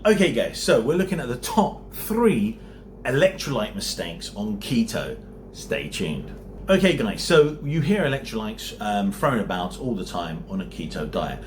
Okay guys, so we're looking at the top 3 electrolyte mistakes on keto. Stay tuned. Okay guys, so you hear electrolytes thrown about all the time on a keto diet.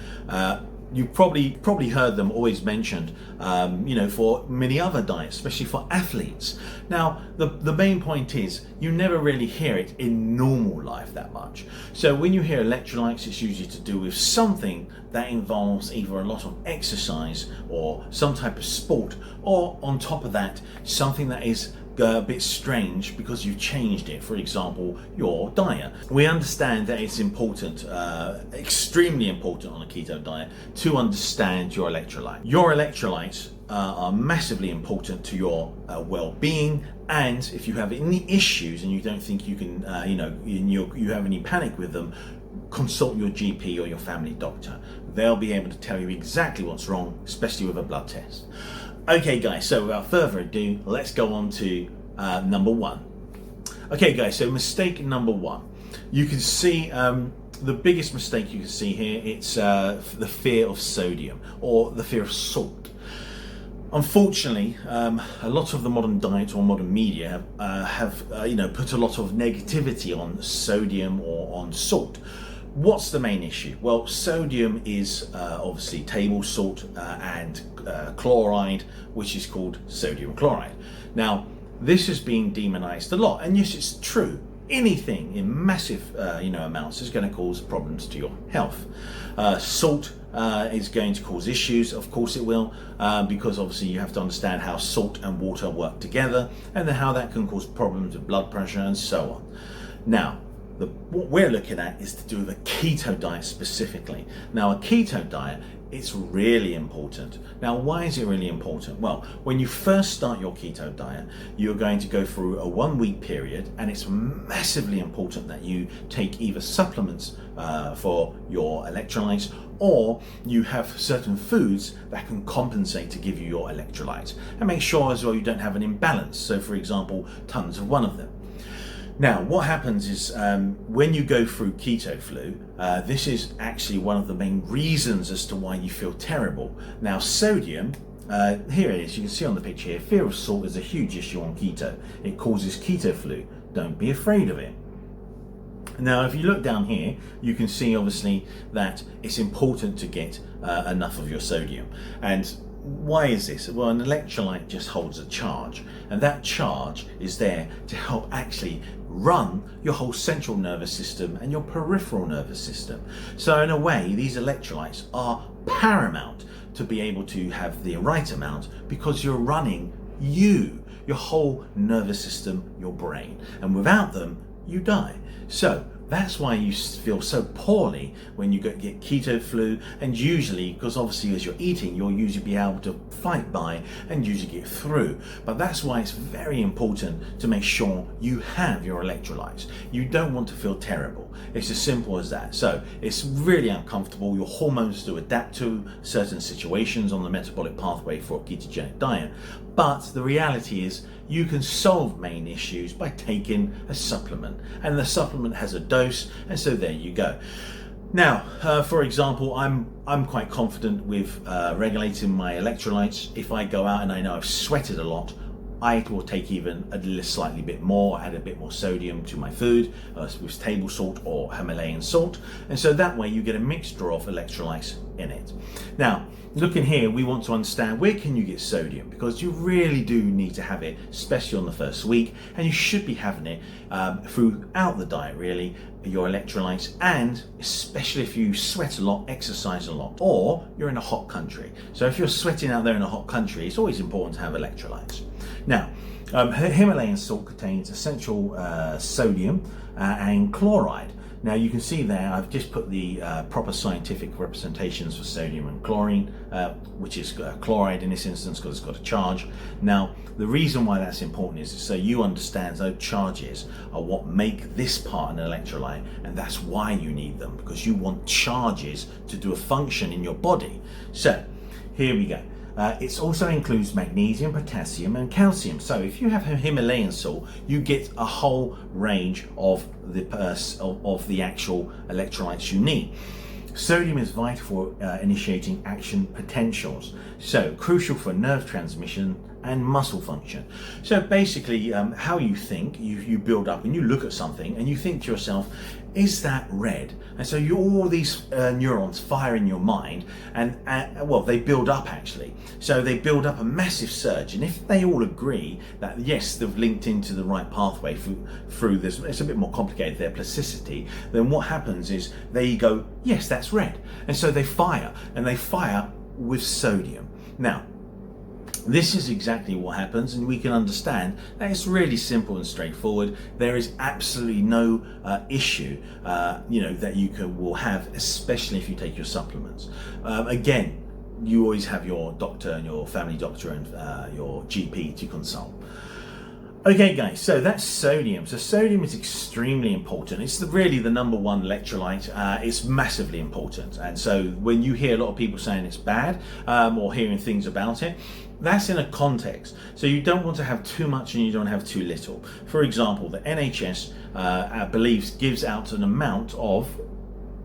You've probably heard them always mentioned, for many other diets, especially for athletes. Now, the main point is you never really hear it in normal life that much. So when you hear electrolytes, it's usually to do with something that involves either a lot of exercise or some type of sport, or on top of that, something that is a bit strange because you've changed it, for example your diet. We understand that it's important, extremely important on a keto diet, to understand your electrolyte. Your electrolytes are massively important to your well-being, and if you have any issues and you don't think you can you have any panic with them, consult your GP or your family doctor. They'll be able to tell you exactly what's wrong, especially with a blood test. Okay guys, so without further ado, let's go on to number 1. Okay guys, so mistake number 1. You can see the biggest mistake you can see here, it's the fear of sodium or the fear of salt. Unfortunately, a lot of the modern diet or modern media have put a lot of negativity on sodium or on salt. What's the main issue? Well, sodium is obviously table salt and chloride, which is called sodium chloride. Now, this has been demonized a lot, and yes, it's true. Anything in massive amounts is going to cause problems to your health. Salt is going to cause issues, of course it will, because obviously you have to understand how salt and water work together, and then how that can cause problems with blood pressure and so on. Now, what we're looking at is to do with a keto diet specifically. Now, a keto diet, it's really important. Now, why is it really important? Well, when you first start your keto diet, you're going to go through a 1-week period, and it's massively important that you take either supplements for your electrolytes, or you have certain foods that can compensate to give you your electrolytes. And make sure as well you don't have an imbalance. So, for example, tons of one of them. Now, what happens is when you go through keto flu, this is actually one of the main reasons as to why you feel terrible. Now, sodium, here it is, you can see on the picture here, fear of salt is a huge issue on keto. It causes keto flu. Don't be afraid of it. Now, if you look down here, you can see obviously that it's important to get enough of your sodium. And why is this? Well, an electrolyte just holds a charge, and that charge is there to help actually run your whole central nervous system and your peripheral nervous system. So in a way, these electrolytes are paramount to be able to have the right amount, because you're running your whole nervous system, your brain, and without them you die. So that's why you feel so poorly when you get keto flu, and usually, because obviously as you're eating, you'll usually be able to fight by and usually get through. But that's why it's very important to make sure you have your electrolytes. You don't want to feel terrible. It's as simple as that. So it's really uncomfortable. Your hormones do adapt to certain situations on the metabolic pathway for a ketogenic diet. But the reality is you can solve main issues by taking a supplement, and the supplement has a dose, and so there you go. Now, for example, I'm quite confident with regulating my electrolytes. If I go out and I know I've sweated a lot, I will take even a slightly bit more, add a bit more sodium to my food with table salt or Himalayan salt, and so that way you get a mixture of electrolytes in it. Now, looking here, we want to understand where can you get sodium, because you really do need to have it, especially on the first week, and you should be having it throughout the diet really, your electrolytes, and especially if you sweat a lot, exercise a lot, or you're in a hot country. So if you're sweating out there in a hot country, it's always important to have electrolytes. Now, Himalayan salt contains essential sodium and chloride. Now you can see there, I've just put the proper scientific representations for sodium and chlorine, which is chloride in this instance because it's got a charge. Now, the reason why that's important is so you understand those charges are what make this part an electrolyte, and that's why you need them, because you want charges to do a function in your body. So, here we go. It also includes magnesium, potassium and calcium. So if you have Himalayan salt, you get a whole range of the actual electrolytes you need. Sodium is vital for initiating action potentials, so crucial for nerve transmission and muscle function. So basically, how you think, you build up and you look at something and you think to yourself, is that red? And so all these neurons fire in your mind, and well, they build up actually. So they build up a massive surge, and if they all agree that yes, they've linked into the right pathway through this, it's a bit more complicated, their plasticity, then what happens is they go, yes, that's red. And so they fire, and they fire with sodium. Now, this is exactly what happens, and we can understand that it's really simple and straightforward. There is absolutely no issue, that you will have, especially if you take your supplements. Again, you always have your doctor and your family doctor and your GP to consult. Okay guys, so that's sodium. So sodium is extremely important. It's really the number one electrolyte. It's massively important. And so when you hear a lot of people saying it's bad or hearing things about it, that's in a context. So you don't want to have too much and you don't have too little. For example, the NHS believes gives out an amount of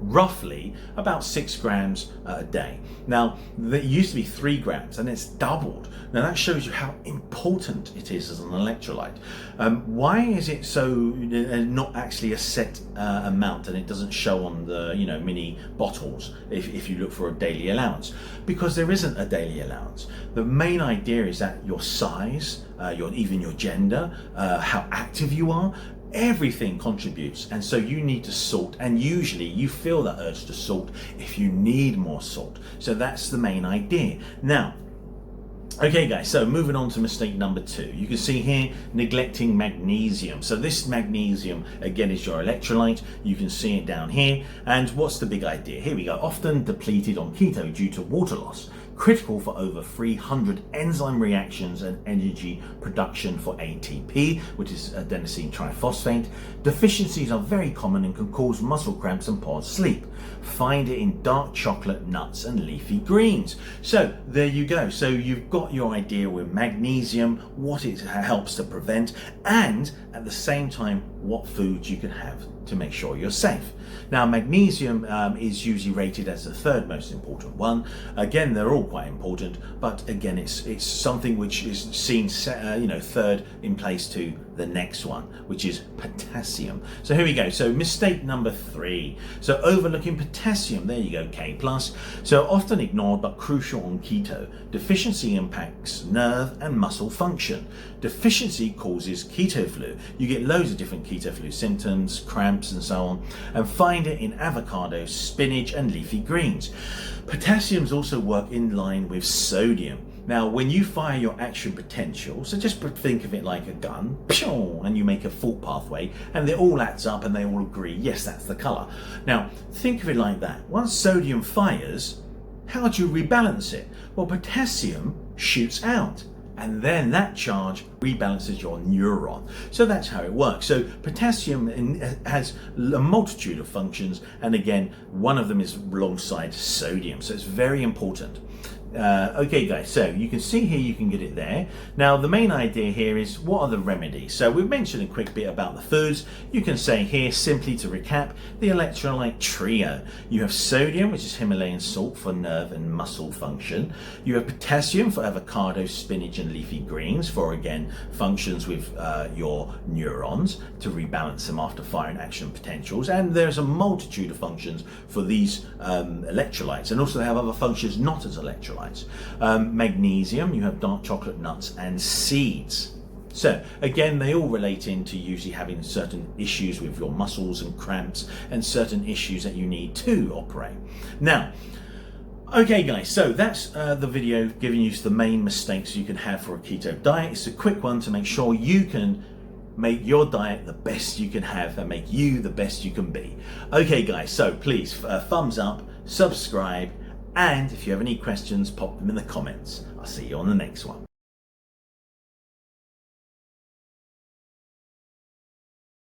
roughly about 6 grams a day. Now, it used to be 3 grams and it's doubled. Now that shows you how important it is as an electrolyte. Why is it so not actually a set amount, and it doesn't show on the mini bottles if you look for a daily allowance? Because there isn't a daily allowance. The main idea is that your size, even your gender, how active you are, everything contributes, and so you need to salt, and usually you feel that urge to salt if you need more salt. So that's the main idea. Now, okay guys, so moving on to mistake number 2. You can see here, neglecting magnesium. So this magnesium, again, is your electrolyte. You can see it down here. And what's the big idea? Here we go. Often depleted on keto due to water loss. Critical for over 300 enzyme reactions and energy production for ATP, which is adenosine triphosphate. Deficiencies are very common and can cause muscle cramps and poor sleep. Find it in dark chocolate, nuts and leafy greens. So there you go. So you've got your idea with magnesium, what it helps to prevent, and at the same time what foods you can have to make sure you're safe. Now, magnesium is usually rated as the 3rd most important one. Again, they're all quite important, but again, it's something which is seen, 3rd in place to the next one, which is potassium. So here we go. So mistake number 3. So overlooking potassium. There you go, K+. So often ignored but crucial on keto. Deficiency impacts nerve and muscle function. Deficiency causes keto flu. You get loads of different keto flu symptoms, cramps and so on, and find it in avocado, spinach and leafy greens. Potassiums also work in line with sodium. Now, when you fire your action potential, so just think of it like a gun, and you make a fault pathway, and it all adds up and they all agree, yes, that's the colour. Now, think of it like that. Once sodium fires, how do you rebalance it? Well, potassium shoots out, and then that charge rebalances your neuron. So that's how it works. So potassium has a multitude of functions, and again, one of them is alongside sodium, so it's very important. Okay guys, so you can see here, you can get it there. Now the main idea here is, what are the remedies? So we've mentioned a quick bit about the foods. You can say here, simply to recap, the electrolyte trio. You have sodium, which is Himalayan salt for nerve and muscle function. You have potassium for avocado, spinach and leafy greens for, again, functions with your neurons to rebalance them after firing action potentials. And there's a multitude of functions for these electrolytes, and also they have other functions not as electrolytes. Magnesium, you have dark chocolate, nuts and seeds. So again, they all relate into usually having certain issues with your muscles and cramps and certain issues that you need to operate. Now, okay guys, so that's the video giving you the main mistakes you can have for a keto diet. It's a quick one to make sure you can make your diet the best you can have and make you the best you can be. Okay guys, so please thumbs up, subscribe, and if you have any questions, pop them in the comments. I'll see you on the next one.